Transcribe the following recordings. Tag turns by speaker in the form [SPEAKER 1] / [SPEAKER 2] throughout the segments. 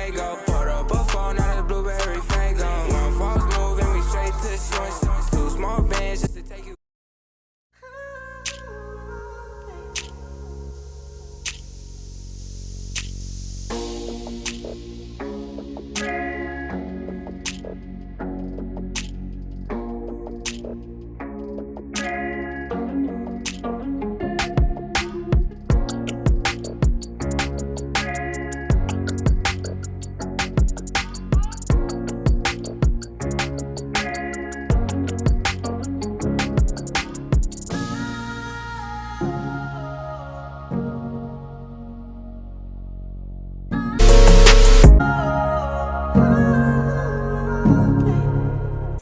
[SPEAKER 1] Fago. Put up a phone, now the blueberry fango. One false move and we straight to the joint. Two small bands just to take you.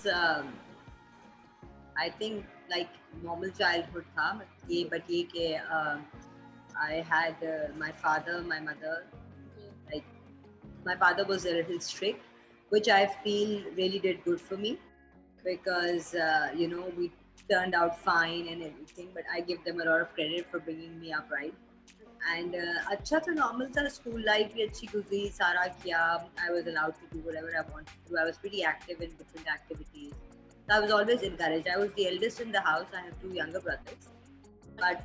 [SPEAKER 2] um, I think like normal childhood था but ये कि I had my father, my mother, like my father was a little strict, which I feel really did good for me because we turned out fine and everything, but I give them a lot of credit for bringing me up right. And अच्छा था, normal था, school life भी अच्छी गुजरी, सारा किया. I was allowed to do whatever I wanted to do. I was pretty active in different activities. So I was always encouraged. I was the eldest in the house. I have two younger brothers. But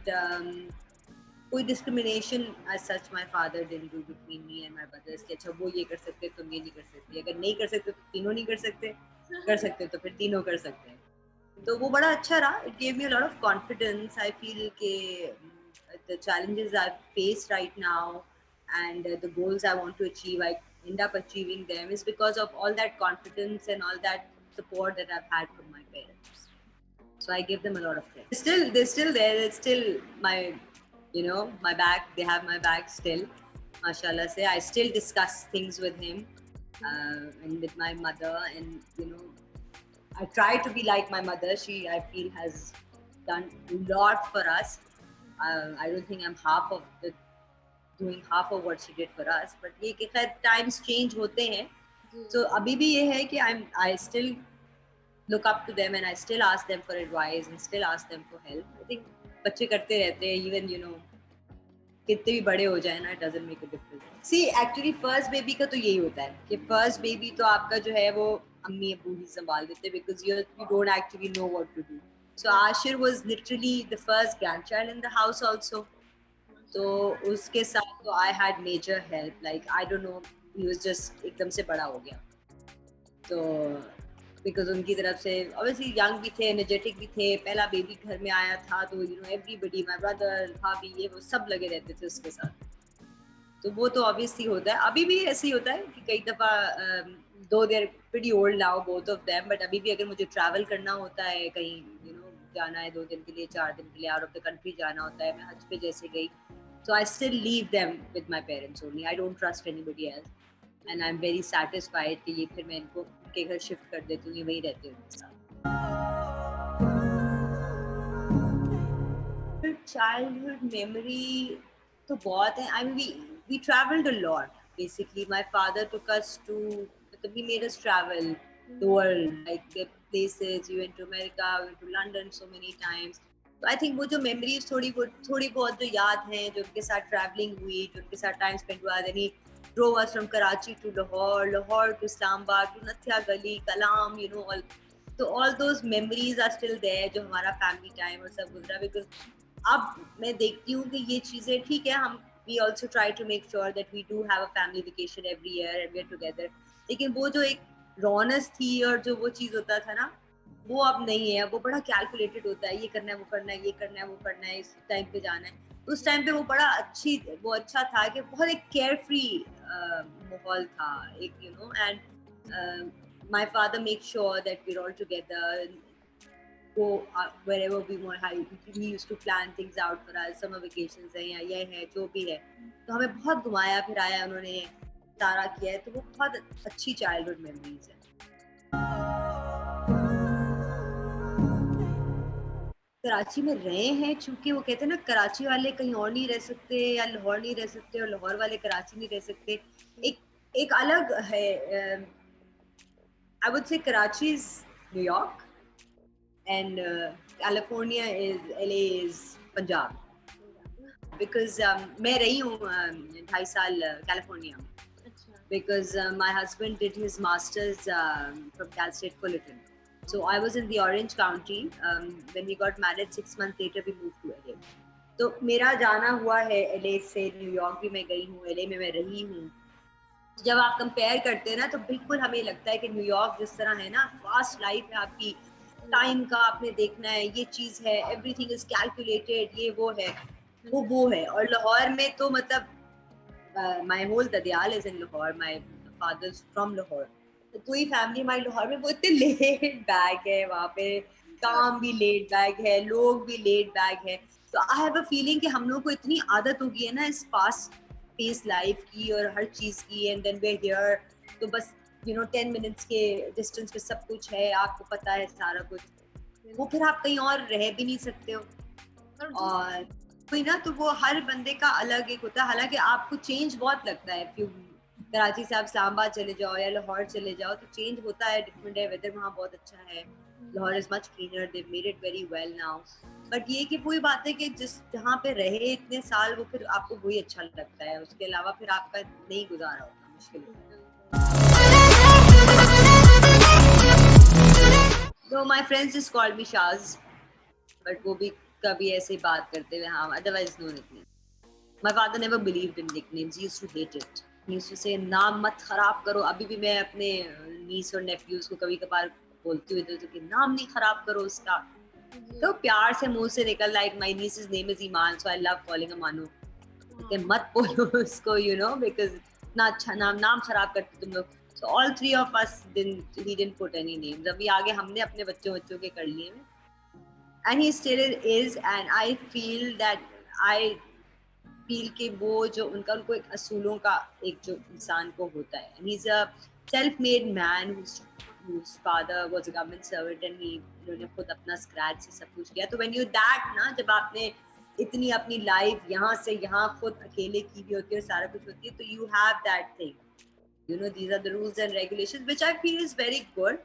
[SPEAKER 2] कोई discrimination as such my father didn't do between me and my brothers कि अच्छा वो ये कर सकते तुम ये नहीं कर सकती, अगर नहीं कर सकते तो तीनों नहीं कर सकते तो फिर तीनों कर सकते हैं. तो वो बड़ा अच्छा रहा. It gave me a lot of confidence. I feel कि the challenges I've faced right now and the goals I want to achieve, I end up achieving them is because of all that confidence and all that support that I've had from my parents. So I give them a lot of credit. They're still there. It's still my, my back. They have my back still. Mashallah say. I still discuss things with him and with my mother, and I try to be like my mother. She, I feel, has done a lot for us. I don't think I'm doing half of what she did for us. But ये कि खैर times change होते हैं. So अभी भी ये है कि I still look up to them and I still ask them for advice and still ask them for help. I think बच्चे करते रहते हैं, even कितने भी बड़े हो जाए ना, it doesn't make a difference. See, actually first baby का तो यही होता है कि first baby तो आपका जो है वो अम्मी अब्बू ही संभाल देते हैं because you don't actually know what to do. So Ashir was literally the first grandchild in the house also. तो उसके साथ तो I had major help. Like I don't know, he was just एकदम से बड़ा हो गया. तो बिकॉज उनकी तरफ से ऑब्वियसली यंग भी थे, एनर्जेटिक भी थे, पहला बेबी घर में आया था तो एवरीबडी, माय ब्रदर, भाभी, ये वो सब लगे रहते थे उसके साथ. तो वो तो ऑब्वियसली होता है. अभी भी ऐसे ही होता है कि कई दफ़ा though they're pretty old now both of them, but अभी भी अगर मुझे ट्रैवल करना होता है कहीं, जाना है 2 दिन के लिए, 4 दिन के लिए आउट ऑफ द कंट्री जाना होता है, मैं हज पे जैसे गई, so I still leave them with my parents only. I don't trust anybody else. And I'm very satisfied कि ये फिर मैं इनको के घर शिफ्ट कर देती हूँ, ये वही रहते हैं उनके साथ. Childhood memory तो बहुत है. I mean, we traveled a lot. Basically, my father took us to, he made us travel the world, like the places. We went to America, we went to London so many times. तो I think वो जो memories थोड़ी बहुत जो याद हैं, जो उनके साथ ट्रैवलिंग हुई, जो उनके साथ टाइम स्पेंड हुआ, then he drove us from Karachi to Lahore to Islamabad to Nathia Gali, Kalam, all those memories are still there, जो हमारा family time और सब गुजरा. Because अब मैं देखती हूँ कि ये चीज़ें ठीक है, हम we also try to make sure that we do have a family vacation every year and we're together. लेकिन वो जो एक रौनक थी और जो वो चीज़ होता था ना, वो अब नहीं है. वो बड़ा कैलकुलेटेड होता है, ये करना है, वो करना है, ये करना है, वो करना है, इस टाइम पे जाना है. उस टाइम पे वो अच्छा था कि बहुत एक केयर फ्री माहौल था एक, and my father makes sure that we're all together, go wherever we want. He used to plan things out for us, summer vacations है या ये है जो भी है, तो हमें बहुत घुमाया फिराया उन्होंने, सारा किया है. तो वो बहुत अच्छी चाइल्डहुड मेमोरीज है. कराची में रहे हैं, चूंकि वो कहते हैं ना, कराची वाले कहीं और नहीं रह सकते या लाहौर नहीं रह सकते और लाहौर वाले कराची नहीं रह सकते. एक अलग है. I would say Karachi is New York and California is LA is Punjab. Because मैं रही हूँ 2.5 साल कैलिफोर्निया में. because my husband did his masters from Cal State Fullerton. So I was in the Orange County. When we got married, 6 months later we moved to LA. तो मेरा जाना हुआ है LA से, न्यूयॉर्क भी मैं गई हूँ, LA में मैं रही हूँ. जब आप कंपेयर करते हैं ना तो बिल्कुल हमें लगता है कि न्यूयॉर्क जिस तरह है ना, फास्ट लाइफ है आपकी, टाइम का आपने देखना है, ये चीज़ है, एवरीथिंग इज कैलकुलेटेड, ये वो है, वो है. और लाहौर में तो मतलब my whole Dadial is in Lahore. My father's from Lahore. तो पूरी फैमिली हमारी लाहौर में, वो इतने लेट बैक है वहाँ पे, काम भी लेट बैक है, लोग भी लेट बैक है. तो आई हैव अ फीलिंग कि हम लोग को इतनी आदत हो गई है ना इस फास्ट पेस लाइफ की और हर चीज़ की, and then we are here, तो बस 10 मिनट्स के डिस्टेंस पे सब कुछ है, आपको पता है सारा कुछ, वो फिर आप कहीं और रह भी नहीं सकते हो. और कोई ना, तो वो हर बंदे का अलग एक होता है. हालांकि आपको चेंज बहुत लगता है, फिर कराची से आप इस्लामाबाद चले जाओ या लाहौर चले जाओ तो चेंज होता है, डिफरेंट है, वेदर वहाँ बहुत अच्छा है. Lahore is much cleaner, they made it very well now. But ये कि वही बात है कि जिस जहाँ पे रहे इतने साल, वो फिर आपको वही अच्छा लगता है, उसके अलावा फिर आपका नहीं गुजारा होता, मुश्किल होता है. तो my friends just called me Shaz, but वो भी कभी ऐसे ही बात करते हुए, हाँ, otherwise no nickname. My father never believed in nicknames. He used to hate it. He used to say नाम मत खराब करो. अभी भी मैं अपने नीस और नेफ्यूज को कभी कभार बोलती हुई तो कि नाम नहीं खराब करो उसका. तो प्यार से मुंह से निकल, like my niece's name is Iman, so I love calling her Manu. कि मत बोलो उसको, because इतना अच्छा नाम खराब करते तुम लोग. So all three of us he didn't put any names. अभी आगे हमने अपने बच्चों के कर लिए हैं. And he still is, and I feel कि वो जो उनको एक असूलों का एक जो इंसान को होता है. And he's a self-made man whose father was a government servant, and उन्होंने खुद अपना स्क्रैच से सब कुछ किया. तो when you that ना, जब आपने इतनी अपनी लाइफ यहाँ से यहाँ खुद अकेले की भी होती है और सारा कुछ होती है, तो you have that thing. These are the rules and regulations, which I feel is very good.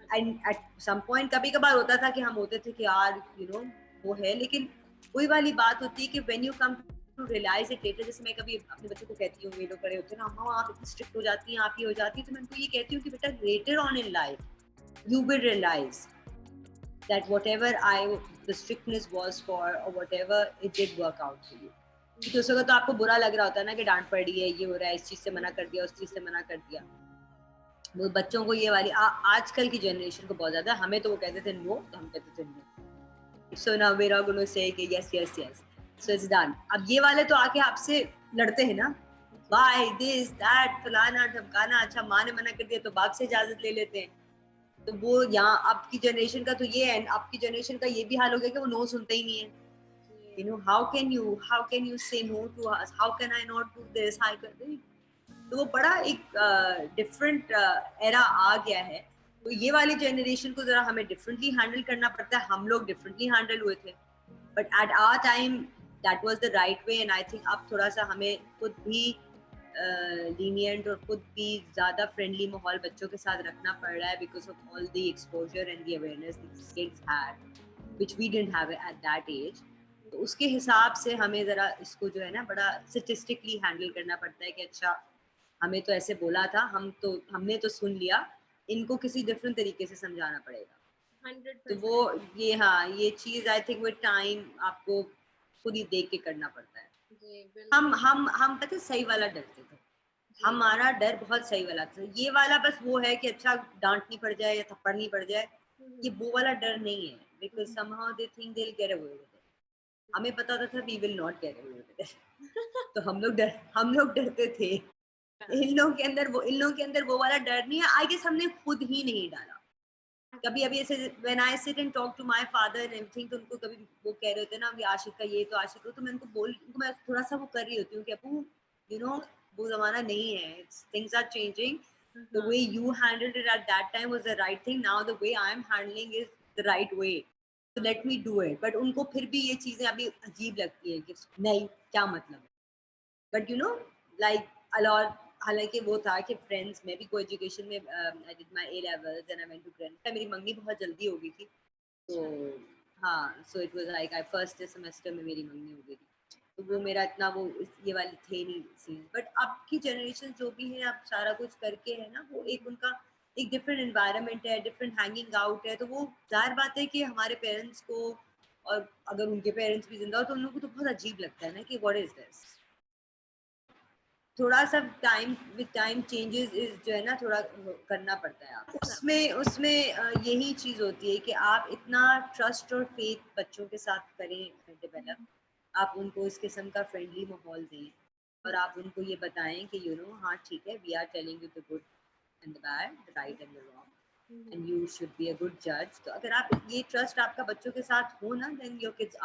[SPEAKER 2] And at some point कभी कभार होता था कि हम होते थे कि यार वो है, लेकिन वही वाली बात होती है कि when you come to realize it later, जैसे मैं कभी अपने बच्चों को कहती हूँ, ये लोग खड़े होते हैं ना, अम्मा आप इतनी स्ट्रिक्ट हो जाती हैं, आप ये हो जाती है, तो मैं उनको ये कहती हूँ कि बेटा later on in life you will realize that whatever the strictness was for, or whatever, it did work out for you. क्योंकि उस वक्त तो आपको बुरा लग रहा होता है ना कि डांट पड़ रही है, ये हो रहा है, इस चीज से मना कर दिया, उस चीज से मना कर दिया. वो बच्चों को ये वाली आजकल की जनरेशन को बहुत ज्यादा, हमें तो वो कहते थे नो, तो हम कहते थे no. So now we are going to say कि yes yes yes, so it's done. अब ये वाले तो आके आपसे लड़ते हैं ना, बाय दिस दैट फलाना ढमकाना. अच्छा माँ ने मना कर दिया तो बाप से इजाजत ले लेते हैं. तो वो यहाँ आपकी जनरेशन का तो ये है, आपकी जनरेशन का ये भी हाल हो गया कि वो नो सुनते ही नहीं है. how can you say no to us, how can I not do this, how can I. तो वो बड़ा एक डिफरेंट एरा आ गया है. तो ये वाली जनरेशन को जरा हमें डिफरेंटली हैंडल करना पड़ता है. हम लोग डिफरेंटली हैंडल हुए थे, but at our time that was the right way. And I think अब थोड़ा सा हमें खुद भी लीनियंट और खुद भी ज़्यादा फ्रेंडली माहौल बच्चों के साथ रखना पड़ रहा है, because of all the exposure and the awareness the kids had, which we didn't have at that age. तो उसके हिसाब से हमें ज़रा इसको जो है ना बड़ा स्टेटिस्टिकली हैंडल करना पड़ता है कि अच्छा हमें तो ऐसे बोला था, हमने तो सुन लिया, इनको किसी डिफरेंट तरीके से समझाना पड़ेगा. 100%. तो वो ये चीज आई थिंक विद टाइम आपको खुद ही देख के करना पड़ता है. हम पता सही वाला डरते थे, हमारा डर बहुत सही वाला था. ये वाला बस वो है कि अच्छा डांट नहीं पड़ जाए या थप्पड़ नहीं पड़ जाए, ये वो वाला डर नहीं है, because somehow they think they will get away with it. हमें पता था we will not get away with it. तो हम लोग डरते थे. इन लोगों के अंदर वो वाला डर नहीं है. आई गेस हमने खुद ही नहीं डाला. कभी अभी ऐसे when I sit and talk to my father and everything, तो उनको कभी वो कह रहे होते हैं ना अभी आशिक का ये तो आशिक हो, तो मैं उनको मैं थोड़ा सा वो कर रही होती हूँ कि अपू वो जमाना नहीं है, things are changing. The way you handled it at that time was the right thing. Now the way I am handling is the right way, so let me do it. But उनको फिर भी ये चीजें अभी अजीब लगती है कि नहीं क्या मतलब है. बट लाइक अलॉट, हालांकि वो था कि फ्रेंड्स में भी को एजुकेशन में I did my A levels and I went to graduate. मेरी मंगनी बहुत जल्दी हो गई थी, तो हाँ, so it was like I first semester में मेरी मंगनी हो गई थी. तो वो मेरा इतना वो ये वाली थे नहीं सीन। बट अब की जनरेशन जो भी है, अब सारा कुछ करके है ना, वो एक उनका एक डिफरेंट एनवायरनमेंट है, डिफरेंट हैंगिंग आउट है, तो वो जाहिर बात है कि हमारे पेरेंट्स को, और अगर उनके पेरेंट्स भी जिंदा हो तो उन लोगों को तो बहुत अजीब लगता है ना कि व्हाट इज दिस। थोड़ा सा time with time changes is जो है ना, थोड़ा करना पड़ता है। आप उसमें उसमें यही चीज होती है कि आप इतना ट्रस्ट और फेथ बच्चों के साथ करें डेवलप, आप उनको इस किस्म का फ्रेंडली माहौल दें और आप उनको ये बताएं कि यू नो हाँ ठीक है, we are telling you the good and the bad, the right and the wrong, and you should be a good जज। तो अगर आप ये ट्रस्ट आपका बच्चों के साथ हो ना, then your kids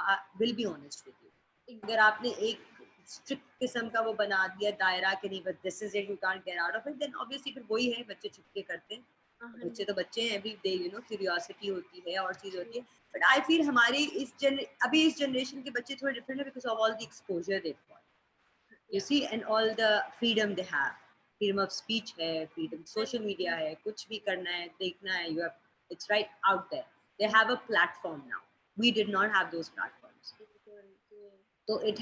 [SPEAKER 2] will be honest with you. अगर आपने एक स्ट्रिक्ट किस्म का वो बना दिया दायरा कि नहीं, but this is it, you can't get out of it, then obviously फिर वही है, बच्चे छुपके करते हैं। बच्चे तो बच्चे हैं, अभी दे यू नो क्यूरियोसिटी होती है और चीज होती है। बट आई फील हमारी अभी इस जनरेशन के बच्चे थोड़े डिफरेंट है because of all the exposure they got, you see, and all the freedom they have, freedom of speech है, फ्रीडम सोशल मीडिया है, कुछ भी करना है देखना है, you have, it's right out there, they have a platform now, we did not have those platforms. So it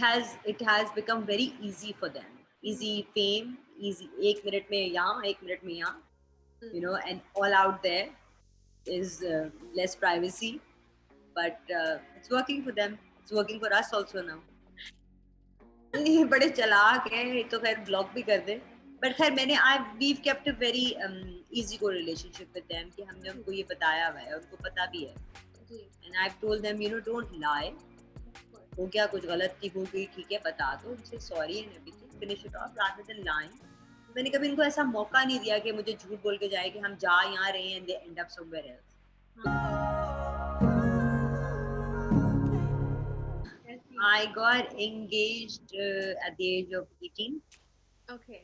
[SPEAKER 2] has become very easy for them, easy fame, easy, एक minute में यहाँ, एक मिनट में यहाँ, you know, and all out there is less privacy, but it's working for them, it's working for us also now. ये बड़े चालाक हैं, ये तो खैर ब्लॉक भी कर दे, बट खैर मैंने we've kept a very easy go relationship with them कि हमने उनको ये बताया हुआ है, उनको पता भी है, and I've told them, you know, don't lie, हो गया कुछ गलती हो गई ठीक है बता दो, उनसे sorry and everything, finish it of rather than lying. मैंने कभी इनको ऐसा मौका नहीं दिया कि मुझे झूठ बोल के जाए कि हम जा यहाँ रहे हैं and they and up somewhere else. I got engaged at the age of 18.
[SPEAKER 3] Okay.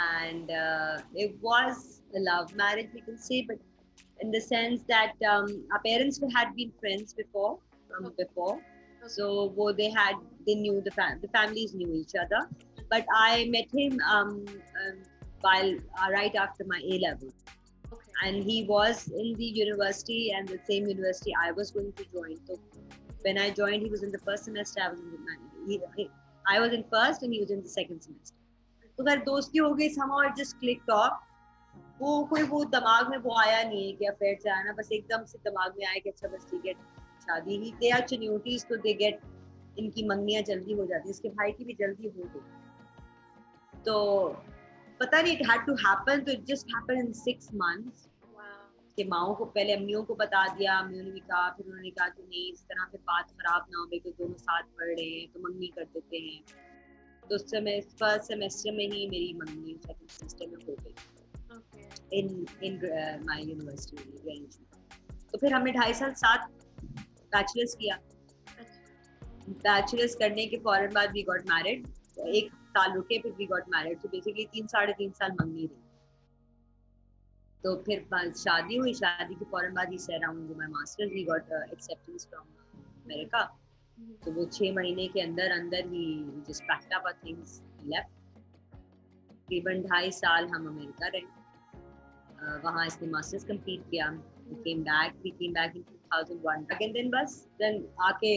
[SPEAKER 2] And it was a love marriage, we can say, but in the sense that our parents had been friends before, before. So they knew the families knew each other, but I met him while right after my A level, and he was in the university, and the same university I was going to join. So when I joined, he was in the first semester, I was in first and he was in the second semester. तो फिर दोस्ती हो गई, somehow it just clicked off. वो दिमाग में वो आया नहीं है कि अफेयर से आना, बस एकदम से दिमाग में आया कि अच्छा बस ठीक है शादी ही, दे आर चन्यूटीज, तो दे गेट, इनकी मंगनियां जल्दी हो जाती, इसके भाई की भी जल्दी हो गई, तो पता नहीं, इट हैड टू हैपन, तो it just happened in 6 months। कि माओ को पहले अम्मियों को बता दिया, अम्मियों ने भी कहा, फिर उन्होंने कहा कि नहीं इस तरह फिर बात खराब ना हो, बिकॉज दोनों साथ पढ़ रहे हैं तो मंगनी कर देते हैं। तो उस समय फर्स्ट सेमेस्टर में ही मेरी मंगनी सेकंड सेमेस्टर में हो गई इन माय यूनिवर्सिटी। तो फिर हमने 2.5 साल साथ बैचलर्स किया। बैचलर्स करने के फौरन बाद वी गॉट मैरिड, 1 साल रुके फिर वी गॉट मैरिड, तो बेसिकली 3-3.5 साल मंगनी रही। तो फिर शादी हुई, शादी के फौरन बाद ही से around my masters we got acceptance from America. तो वो 6 महीने के अंदर अंदर ही just packed up our things left. तकरीबन 2.5 साल हम अमेरिका रहे, वहाँ इसने मास्टर्स कंप्लीट किया। we came back in 2001 and then आके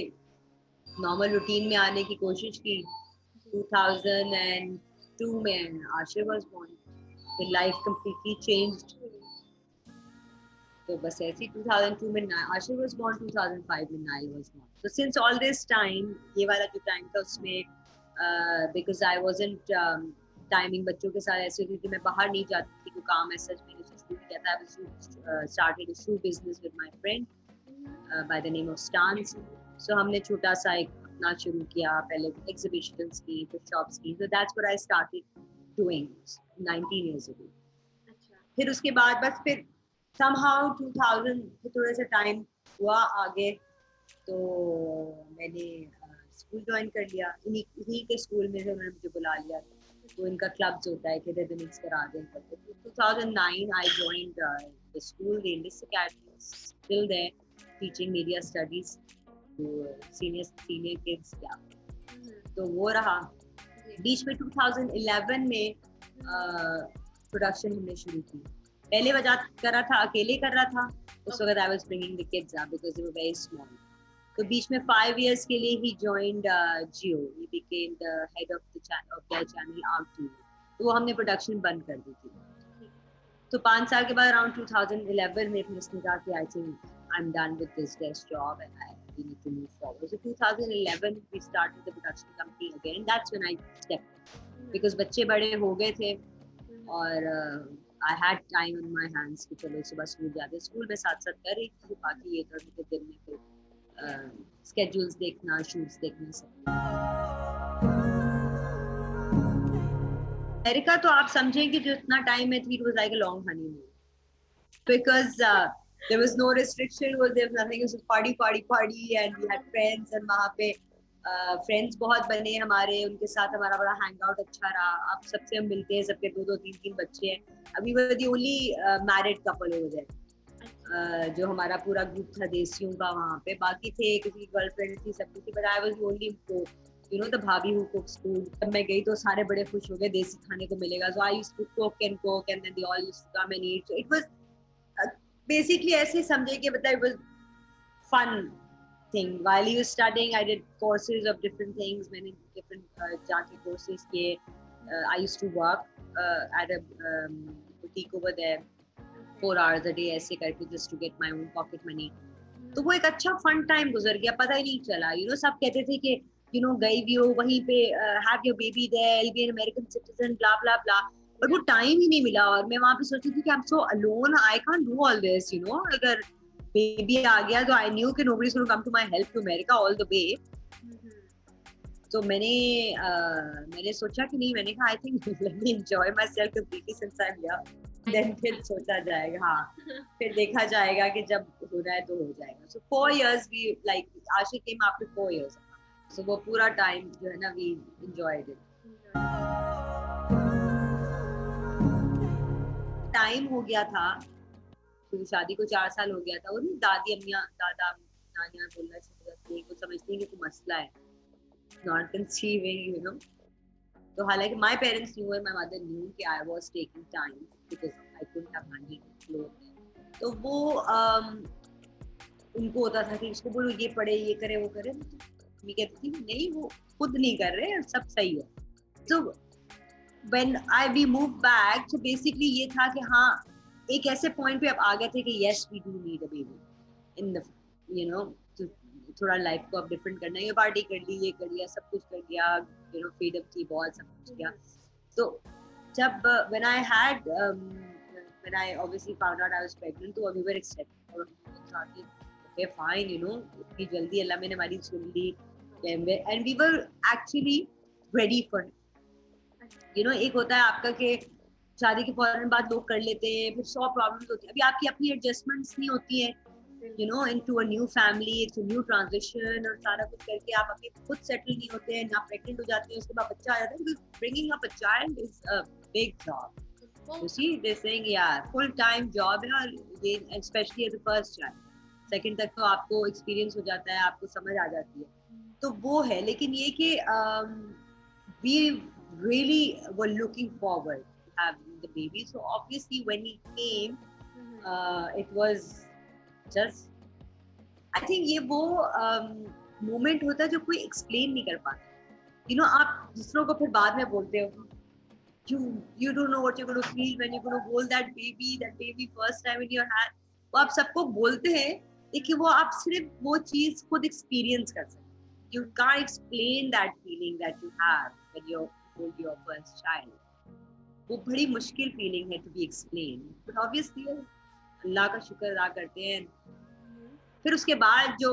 [SPEAKER 2] नॉर्मल रूटीन में आने की कोशिश की। 2002 में आशिर वाज बोर्न, फिर लाइफ कंप्लीटली चेंज्ड। तो बस ऐसे 2002 में आशिर वाज बोर्न, 2005 में नाइल वाज बोर्न। तो सिंस ऑल दिस टाइम, ये वाला जो टाइम था उसमें बिकॉज आई वाजंट टाइमिंग बच्चों के साथ ऐसे होती थी, मैं बाहर नहीं जाती थी, कोई काम ऐसा मैंने शुरू किया था। I started a shoe business with my friend by the name of Stance. So हमने छोटा सा एक अपना शुरू किया, पहले exhibitions की, फिर shops की। So that's what I started doing 19 years ago. फिर उसके बाद बस फिर somehow 2000 थोड़ा सा टाइम हुआ आगे, तो मैंने स्कूल ज्वाइन कर लिया। इन्हीं के स्कूल में से उन्होंने मुझे बुला लिया, तो इनका क्लब्स होता है कि रिदमिक्स करा दें करते। 2009 I joined the school, the Indus Academy, still there teaching media studies to senior kids। तो वो रहा। बीच में 2011 में प्रोडक्शन हमने शुरू की। पहले वजह कर रहा था, अकेले कर रहा था उस वक्त। I was bringing the kids up because they were very small, तो बीच में 5 years के लिए he joined Jio. He became the head of their channel R2. तो वो हमने प्रोडक्शन बंद कर दी थी. तो 5 साल के बाद अराउंड 2011 में फिर उसने कहा कि I think I am done with this desk job and I we need to move forward. So 2011 we started the production company again. That's when I stepped because बच्चे बड़े हो गए थे और I had time in my hands कि चलो सुबह school जाते, स्कूल में साथ साथ कर रही थी, बाकी ये तो दिन में फिर स्केड्यूल्स देखना, शूट्स देखना सब. अमेरिका तो आप समझें कि जो इतना टाइम में थी, it was like a long honeymoon because there was no restriction, there was nothing, it was party and we had friends and वहाँ पे फ्रेंड्स बहुत बने हमारे, उनके साथ हमारा बड़ा हैंग आउट अच्छा रहा. अब सबसे हम मिलते हैं, सबके 2-3 बच्चे हैं. अभी वो the only married couple over there, जो हमारा पूरा ग्रुप था देसियों का वहाँ पे. बाकी थे, किसी की गर्लफ्रेंड थी, सब थी, but I was only you know the bhabhi who cooks food. जब मैं गई तो सारे बड़े खुश हो गए, देसी खाने को मिलेगा. So I used to cook and then they all used to come and eat. So it was basically ऐसे समझे कि मतलब it was fun thing. While he was studying, I did courses of different things. मैंने different जाके courses किए. I used to work at a boutique over there 4 hours a day ऐसे करके just to get my own pocket money. तो वो एक अच्छा fun time गुजर गया, पता ही नहीं चला. You know सब कहते थे कि you know गई भी हो वहीं पे, have your baby there, I'll be an American citizen, blah blah blah. पर वो टाइम ही नहीं मिला और मैं वहाँ पे सोचती थी कि I'm so alone, I can't do all this, you know. अगर बेबी आ गया तो I knew कि nobody's going to come to my help to America all the way. तो मैंने सोचा कि नहीं, मैंने कहा I think let me enjoy myself completely since I'm here. Then फिर सोचा जाएगा, हाँ फिर देखा जाएगा कि जब होना है तो हो जाएगा. So 4 years we like Ashik came after 4 years. So वो पूरा टाइम जो है ना we enjoyed it. टाइम हो गया था, फिर शादी को 4 साल हो गया था. वो नहीं दादी अम्मियाँ दादा नानियाँ बोलना चाहिए को समझती हैं कि कोई मसला है, not conceiving, you know. तो हालांकि my parents knew and my mother knew कि I was taking time because I couldn't have money to flow. तो वो उनको होता था कि इसको बोलो ये पढ़े, ये करे, वो करे. मैं कहती थी नहीं, वो खुद नहीं कर रहे, सब सही है. तो when we moved back, so basically ये था कि हाँ एक ऐसे पॉइंट पे अब आ गए थे कि yes we do need a baby in the, you know, तो थोड़ा लाइफ को अब डिफरेंट करना है. ये पार्टी कर ली, ये कर लिया, सब कुछ कर लिया, you know, फ्रीडम थी बहुत, सब कुछ किया. तो जब when I obviously found out I was pregnant, तो we were accepted और था कि okay fine, you know, इतनी जल्दी अल्लाह मैंने हमारी सुन ली. And we were actually ready for it. You know, एक होता है आपका कि शादी के फौरन बाद लोग कर लेते हैं, फिर 100 प्रॉब्लम्स होती हैं. अभी आपकी अपनी एडजस्टमेंट्स नहीं होती हैं, you know, into a new family, it's a new transition, और सारा कुछ करके आप अभी खुद सेटल नहीं होते हैं, ना प्रेग्नेंट हो जाते हैं, उसके बाद बच्चा आ जाता है. Because bringing up a child is a big job. You see, they're saying yeah, full time job है, और ये especially as the first child. Second तक तो आपको experience हो जाता है, आपको समझ आ जाती है. तो वो है, लेकिन ये कि we really were looking forward to having the baby. So obviously when he came, it was just, I think ये वो moment होता है जो कोई explain नहीं कर पाता. You know, आप दूसरों को फिर बाद में बोलते हो, you don't know what you're going to feel when you're going to hold that baby first time in your hand. वो आप सबको बोलते हैं, लेकिन वो आप सिर्फ वो चीज खुद experience कर सकते. You can't explain that feeling that you have when you hold your first child. वो बड़ी मुश्किल feeling है to be explained. But obviously अल्लाह का शुक्र अदा करते हैं. फिर उसके बाद जो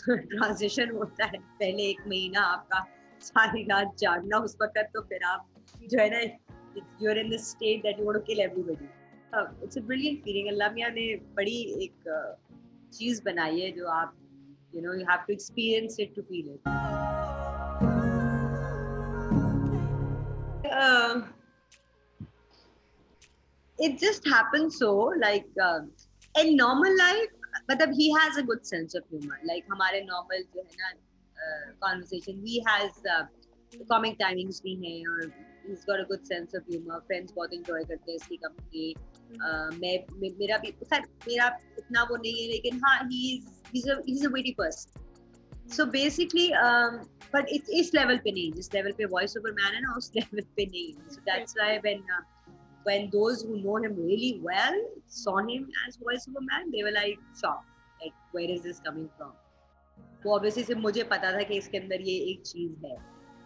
[SPEAKER 2] ट्रांजिशन होता है, पहले 1 महीना आपका सारी रात जागना, उस वक्त तो फिर आप जो है ना, you're in the state that you want to kill everybody. It's a brilliant feeling. अल्लाह मियाँ ने बड़ी एक चीज बनाई है जो आप, you know, you have to experience it to feel it. It just happens so, like in normal life, मतलब he has a good sense of humor. Like हमारे normal जो है ना conversation, he has comic timings भी हैं, और he's got a good sense of humor. Friends बहुत enjoy करते हैं इसकी company. मेरा भी मेरा इतना वो नहीं है, लेकिन हाँ he's a witty person. So basically, but इस लेवल पे नहीं, जिस लेवल पे वॉइस ओवर मैन है ना, उस लेवल पे नहीं. So that's why when those who know him really well saw him as voice over man, they were like shocked, like where is this coming from? वो obviously सिर्फ मुझे पता था कि इसके अंदर ये एक चीज है.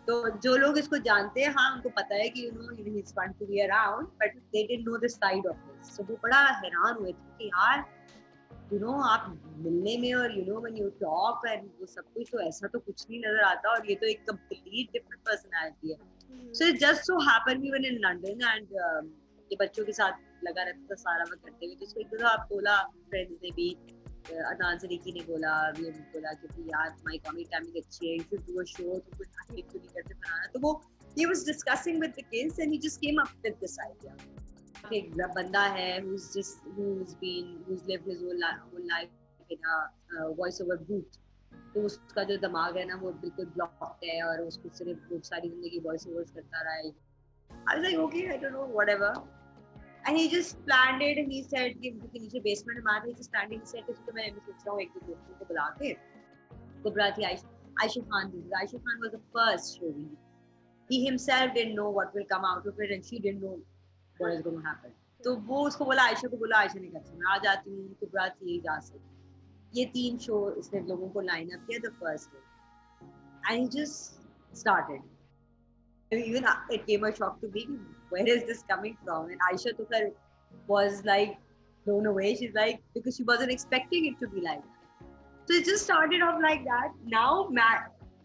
[SPEAKER 2] तो जो लोग इसको जानते हैं, हाँ उनको पता है कि he's fun to be around, but they didn't know the side of this. So वो बड़ा हैरान हुए थे कि यार आप मिलने में और when you talk and वो सब कुछ, तो ऐसा तो कुछ नहीं नजर आता, और ये तो एक complete different personality है. So it just so happened we were in London and ये बच्चों के साथ लगा रहता था सारा वक्त करते हुए, जिसको एक दफा आप बोला, फ्रेंड्स ने भी, अदनान से रिकी ने बोला, ये बोला कि यार माय कॉमेडी टाइमिंग अच्छी है, you should do a show, तो कुछ एक्टिंग क्यों नहीं करते बनाना. तो वो he was discussing with the kids and he just came up with this idea. एक बंदा है who's lived his whole life in a voice over booth, तो उसका जो दिमाग है ना वो बिल्कुल ब्लॉक्ड है और उसको सिर्फ बहुत सारी जिंदगी वॉइस ओवर्स करता रहा है. I was like okay, I don't know, whatever. And he just planned it and he said कि नीचे बेसमेंट में आते, he just planned it, he said कि मैं सोच रहा हूँ एक दो दोस्तों को बुला के, तो बुला थी Aisha Khan. Aisha Khan was the first show. He himself didn't know what will come out of it and she didn't know what is going to happen. तो वो उसको बोला, आयशा को बोला, आयशा ने कहा मैं आ जाती हूँ, कुबरा थी जा सकती. ये 3 शो इसने लोगों को लाइन अप किया, the first day, and he just started. Even it came a shock to me, where is this coming from? And Aisha to her was like blown away. She's like, because she wasn't expecting it to be like that. So it just started off like that. Now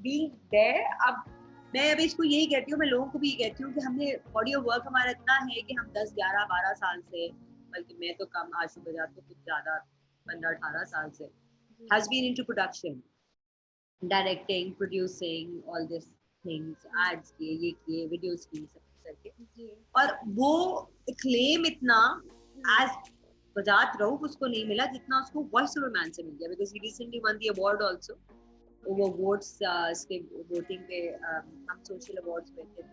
[SPEAKER 2] being there, अब मैं अभी इसको यही कहती हूँ, मैं लोगों को भी यही कहती हूँ कि हमने बॉडी ऑफ वर्क हमारा इतना है कि हम 10, 11, 12 साल से, बल्कि मैं तो कम, आशु बजाज तो कुछ ज्यादा 15, 18 साल से has been into production, directing, producing, all this things, ads किए, ये किए, videos किए, सब करके, और वो claim इतना as बजात रऊफ उसको नहीं मिला जितना उसको वॉइस ओवर मैन से मिल गया, because he recently won the award also. वो वोट्स इसके वोटिंग पे हम सोशल अवार्ड्स में थे,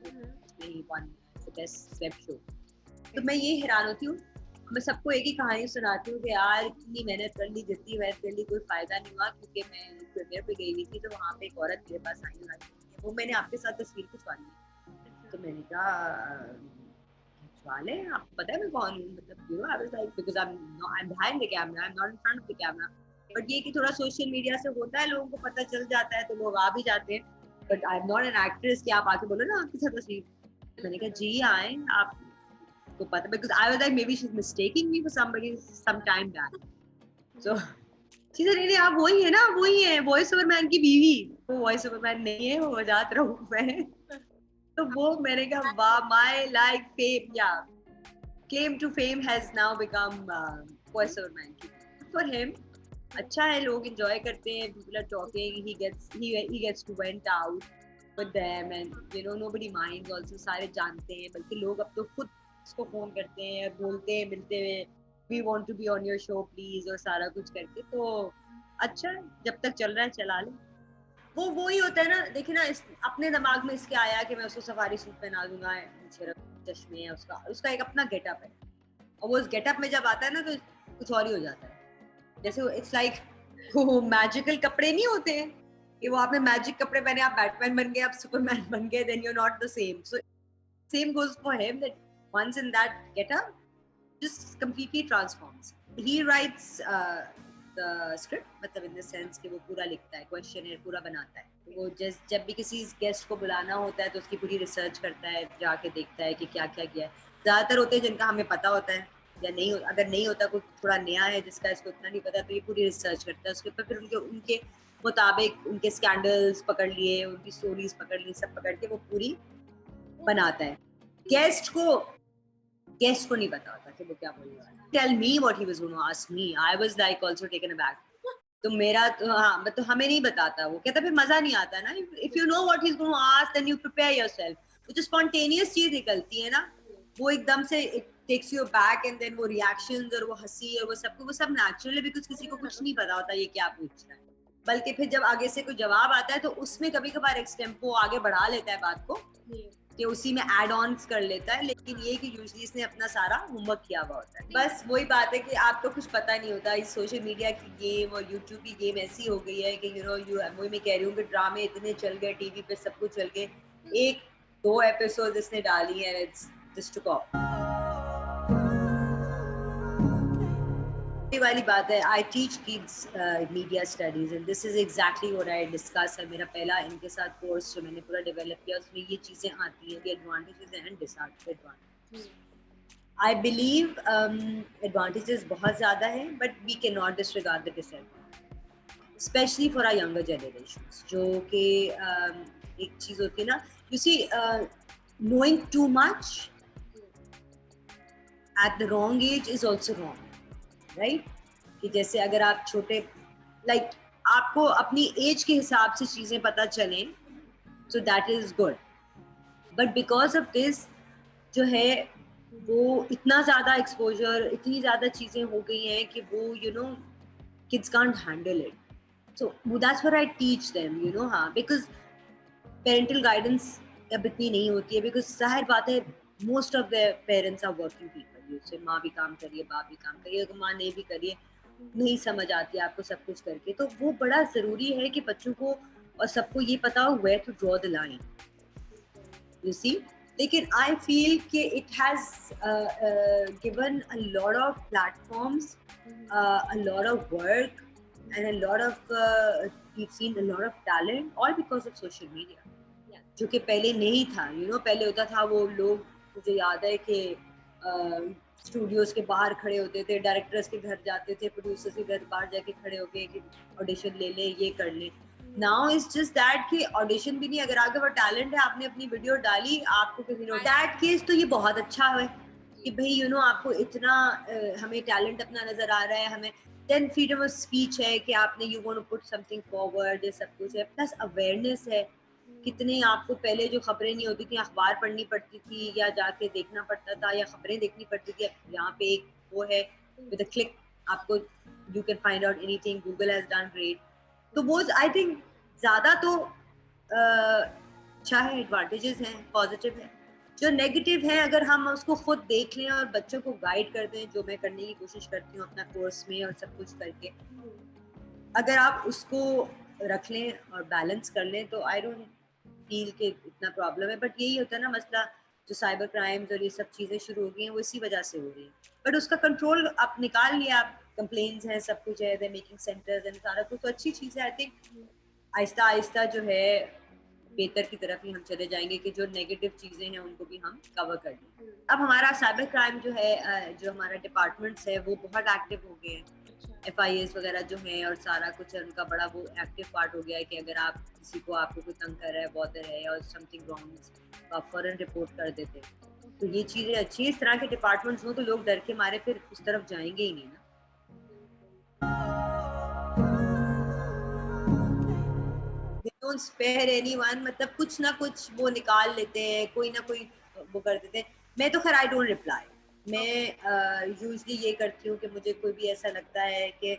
[SPEAKER 2] उसमें ही won the best web show. तो मैं ये हैरान होती हूँ, मैं सबको एक ही कहानी सुनाती हूँ कि यार इतनी मेहनत कर ली, जितनी मेहनत कर ली, कोई फायदा नहीं हुआ, क्योंकि मैं प्रीमियर पे गई हुई थी, तो वहाँ पे एक औरत मेरे पास आई, वो मैंने आपके साथ तस्वीर खिंचवानी है. तो मैंने कहा खिंचवा लें, आपको पता है मैं कौन हूँ, मतलब आई was like, because I am behind the camera, I am not in front of the camera. But ये कि थोड़ा सोशल मीडिया से होता है, लोगों को पता चल जाता है तो लोग आ भी जाते हैं. But I am not an actress कि आप आके बोलो ना आपके साथ तस्वीर. मैंने कहा जी आए, आपको पता, because I was like maybe she is mistaking me for somebody some time back. So she said नहीं आप वही है ना, वही है वॉइस ओवर मैन की बीवी. वो वॉइस ओवर मैन नहीं है, वो बजात रहूं मैं. तो वो मैंने कहा वाह, माय लाइक फेम या claim to fame has now become voice over man. For him अच्छा है, लोग enjoy करते हैं, people are talking, he gets to went out with them and nobody minds also, सारे जानते हैं, बल्कि लोग अब तो खुद उसको फोन करते हैं, बोलते हैं मिलते हुए, we want to be on your show please, और सारा कुछ करके. तो अच्छा है, जब तक चल रहा है चला ले. वो ही होता है ना, देखिए ना, अपने दिमाग में इसके आया कि मैं उसको सफारी सूट पहना दूंगा, चश्मे है, उसका एक अपना गेटअप है, और वो उस गेटअप में जब आता है ना तो कुछ और ही हो जाता है. जैसे इट्स लाइक वो मैजिकल कपड़े नहीं होते हैं कि वो आपने मैजिक कपड़े पहने, आप बैटमैन बन गए, आप सुपरमैन बन गए, then you are not the same. So same goes for him, that once in that getup just completely transforms. He writes the script, मतलब इन द सेंस कि वो पूरा लिखता है, क्वेश्चनर पूरा बनाता है. वो जब भी किसी गेस्ट को बुलाना होता है तो उसकी पूरी रिसर्च करता है, जाके देखता है कि क्या क्या किया है. ज्यादातर होते हैं जिनका हमें पता होता है, या नहीं, अगर नहीं होता कोई थोड़ा नया है जिसका इसको इतना नहीं पता, तो ये पूरी रिसर्च करता है उसके ऊपर, फिर उनके मुताबिक उनके स्कैंडल्स पकड़ लिए, उनकी स्टोरीज पकड़ ली, सब पकड़ के वो पूरी बनाता है. गेस्ट को नहीं पता होता कि वो क्या बोलेगा. Tell me what he was going to ask me, I was like also taken aback. तो मेरा तो हाँ, मतलब हमें नहीं बताता, वो कहता फिर मजा नहीं आता ना. If you know what he is going to ask then you prepare yourself. वो जो स्पॉन्टेनियस चीज निकलती है ना, वो एकदम से it takes you back, and then वो रिएक्शंस और वो हंसी और वो सब नेचुरल है, बिकॉज किसी को कुछ नहीं पता होता ये क्या पूछ रहा है. बल्कि फिर जब आगे से कोई जवाब आता है तो उसमें कभी कभार एक्सटेम्पो आगे बढ़ा लेता है बात को, कि उसी में एड ऑन्स कर लेता है, लेकिन ये कि यूजुअली इसने अपना सारा होमवर्क किया हुआ होता है। बस वही बात है कि आपको कुछ पता नहीं होता, इस सोशल मीडिया की गेम और यूट्यूब की गेम ऐसी हो गई है कि वही मैं कह रही हूँ कि ड्रामे इतने चल गए, टीवी पे सब कुछ चल गए, एक दो एपिसोड इसने डाली है, इट्स जस्ट टू कॉप। वाली बात है, I teach kids media studies and this is exactly what I discuss है। मेरा पहला इनके साथ कोर्स जो मैंने पूरा डेवलप किया उसमें ये चीज़ें आती हैं, advantages and disadvantages. I believe advantages बहुत ज़्यादा हैं, but we can not disregard the disadvantage, specially for our younger generations, जो कि एक चीज़ होती है ना, you see knowing too much at the wrong age is also wrong, right? कि जैसे अगर आप छोटे लाइक आपको अपनी एज के हिसाब से चीज़ें पता चलें, so that is good, but because of this जो है वो इतना ज़्यादा एक्सपोजर, इतनी ज़्यादा चीज़ें हो गई हैं कि वो kids can't handle it, so that's what I teach them, हाँ, बिकॉज पेरेंटल गाइडेंस अब इतनी नहीं होती है, बिकॉज जाहिर बात है most of the parents are working people, जैसे माँ भी काम करिए, बाप भी काम करिए, अगर माँ नहीं भी करिए, नहीं समझ आती है आपको सब कुछ करके, तो वो बड़ा ज़रूरी है कि बच्चों को और सबको ये पता हो where to draw the line, you see. लेकिन आई फील कि it has given a lot of platforms, a lot of work and a lot of we've seen a lot of talent all because of social media, जो कि पहले नहीं था, पहले होता था वो लोग, मुझे याद है कि स्टूडियोज के बाहर खड़े होते थे, डायरेक्टर्स के घर जाते थे, प्रोड्यूसर्स के घर बाहर जाके खड़े होके कि ऑडिशन ले ले, ये कर ले। नाउ इट्स जस्ट दैट कि ऑडिशन भी नहीं, अगर आपके पास टैलेंट है, आपने अपनी वीडियो डाली, आपको किसी ने दैट केस, तो ये बहुत अच्छा है कि भाई आपको इतना हमें टैलेंट अपना नजर आ रहा है, हमें देन फ्रीडम ऑफ स्पीच है कि आपने you want to put something forward, ये सब कुछ है, प्लस अवेयरनेस है। कितने आपको पहले जो खबरें नहीं होती थी, अखबार पढ़नी पड़ती थी या जाके देखना पड़ता था या खबरें देखनी पड़ती थी, यहाँ पे एक वो है विद अ क्लिक आपको you can find out anything, Google has done great. तो वो आई थिंक ज़्यादा तो अच्छा है, एडवांटेजेस हैं, पॉजिटिव है। जो नेगेटिव है, अगर हम उसको खुद देख लें और बच्चों को गाइड कर दें, जो मैं करने की कोशिश करती हूँ अपना कोर्स में और सब कुछ करके, अगर आप उसको रख लें और बैलेंस कर लें, तो आई डोंट फील के इतना प्रॉब्लम है। बट यही होता है ना मसला, जो साइबर क्राइम्स और ये सब चीज़ें शुरू हो गई हैं, वो इसी वजह से हो रही हैं। बट उसका कंट्रोल आप निकाल लिया, आप कंप्लेन्स हैं, सब कुछ है, दे मेकिंग सेंटर्स एंड सारा कुछ, तो अच्छी चीज़ है। आई थिंक आहिस्ता आहिस्ता जो है बेहतर की तरफ ही हम चले जाएंगे कि जो नेगेटिव चीज़ें हैं उनको भी हम कवर कर लें। अब हमारा साइबर क्राइम जो है, जो हमारा डिपार्टमेंट्स है, वो बहुत एक्टिव हो गए हैं। FIAs वगैरह जो हैं और सारा कुछ है, उनका बड़ा वो एक्टिव पार्ट हो गया है कि अगर आप किसी को, आपको कोई तंग कर रहा है, बॉदर है और समथिंग रॉन्ग, तो आप फौरन रिपोर्ट कर देते हैं। तो ये चीज़ें अच्छी हैं, इस तरह के डिपार्टमेंट्स हो तो लोग डर के मारे फिर उस तरफ जाएंगे ही नहीं ना। They don't spare anyone, मतलब कुछ ना कुछ वो निकाल लेते हैं, कोई ना कोई वो कर देते हैं। मैं तो खैर आई डोंट रिप्लाई, मैं यूजली ये करती हूँ कि मुझे कोई भी ऐसा लगता है कि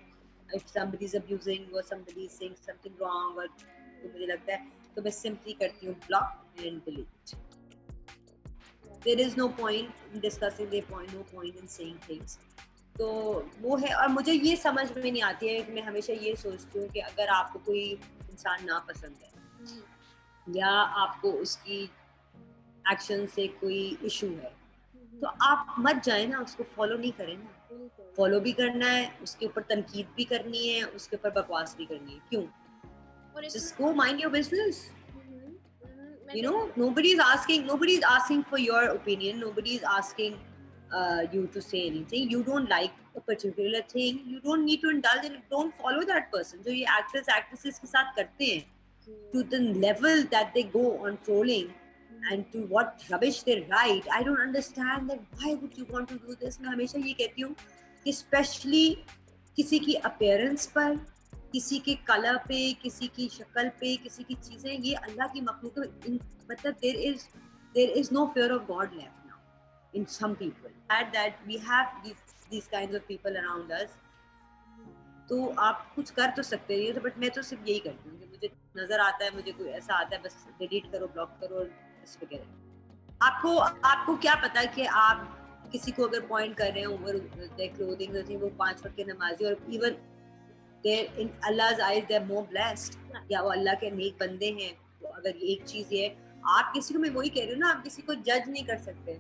[SPEAKER 2] if somebody is abusing or somebody is saying something wrong, और तो मुझे लगता है तो मैं सिंपली करती हूँ block and delete. There is no point in discussing, no point in saying things। तो वो है, और मुझे ये समझ में नहीं आती है कि मैं हमेशा ये सोचती हूँ कि अगर आपको कोई इंसान नापसंद है या आपको उसकी एक्शन से कोई इशू है, तो आप मत जाए ना, उसको फॉलो नहीं करें ना। फॉलो भी करना है, उसके ऊपर तनकीद भी करनी है, उसके ऊपर बकवास भी करनी है, क्यों? Just go mind your business. Nobody is asking for your opinion. Nobody is asking you to say anything. You don't like a particular thing, you don't need to indulge in it. Don't follow that person. जो ये actresses के साथ करते हैं, to the level that they go on trolling and to what rubbish they write, I don't understand that. Why would you want to do this? मैं हमेशा ये कहती हूँ कि especially किसी की appearance पर, किसी के कलर पे, किसी की शक्ल पे, किसी की चीजें, ये अल्लाह की मखलूक है, मतलब there is no fear of God left now in some people. That we have these kinds of people around us. तो आप कुछ कर तो सकते हैं, तो बट मैं तो सिर्फ यही करती हूँ कि मुझे नजर आता है, मुझे कोई ऐसा आता है, बस डिलीट करो, ब्लॉक करो और बस forget it. आपको आपको क्या पता कि आप किसी को अगर पॉइंट कर रहे हैं ओवर देयर क्लोथिंग, वो 5 वक्त के नमाजी और even there in Allah's eyes they are more blessed, या वो अल्लाह के नेक बंदे हैं। तो अगर एक चीज ये है, आप किसी को, मैं वही कह रही हूँ ना, आप किसी को जज नहीं कर सकते।